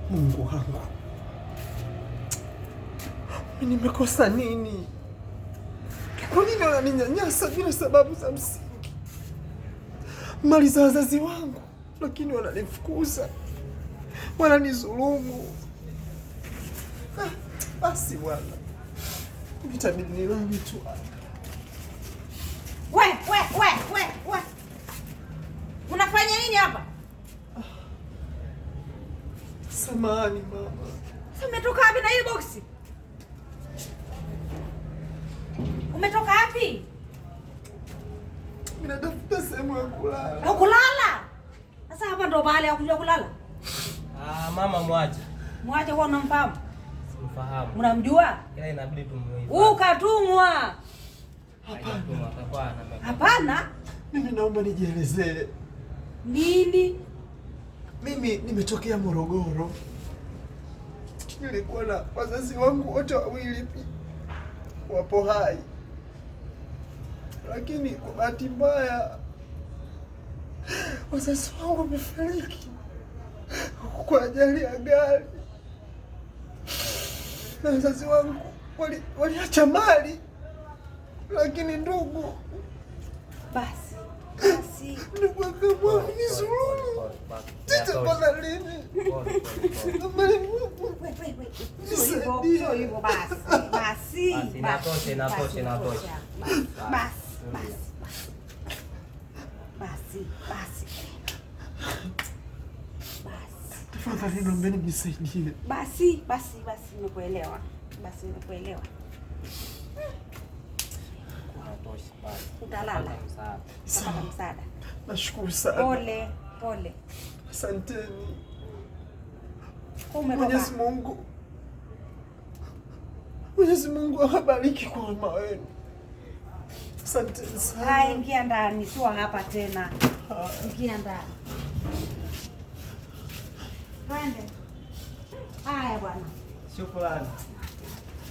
Mungu wangu, mimi nimekosa nini? Kwa nini wananinyanyasa bila sababu za msingi? Mali za wazazi wangu, lakini wananifukuza, wananizulumu. Basi bwana, itabidi nilale tu. We! Unafanya nini hapa? Samahani mama. Sasa umetoka wapi na hii boksi? Umetoka wapi? Mimi natafuta sehemu ya kulala. Kulala? Sasa hapa ndo mahali ya kuja kulala? Mama mwache. Mwache, wewe unamfahamu? Simfahamu. Unamjua? Ila inabidi tumuive. Ukatumwa. Hapana. Mimi naomba nijielezee. Nini? Mimi nimetokea Morogoro. Nilikuwa na wazazi wangu wote wawili wapo hai. Lakini kwa bahati mbaya wazazi wangu wamefariki kwa ajali ya gari. Na wazazi wangu waliacha mali, lakini ndugu ndugu akaamua kunizulumu. Sitapata lini? Sio hivyo basi. Inatosha. Basi. Tafadhali naombeni mnisaidie. Basi, nimekuelewa. Utalala. Utapata msaada. Nashukuru sana. Pole. Asanteni. Mwenyezi Mungu awabariki kwa wema wenu. Asanteni sana. Hai, ingia ndani, sio hapa tena. Ingia ndani. Twende. Haya bwana. Shukrani.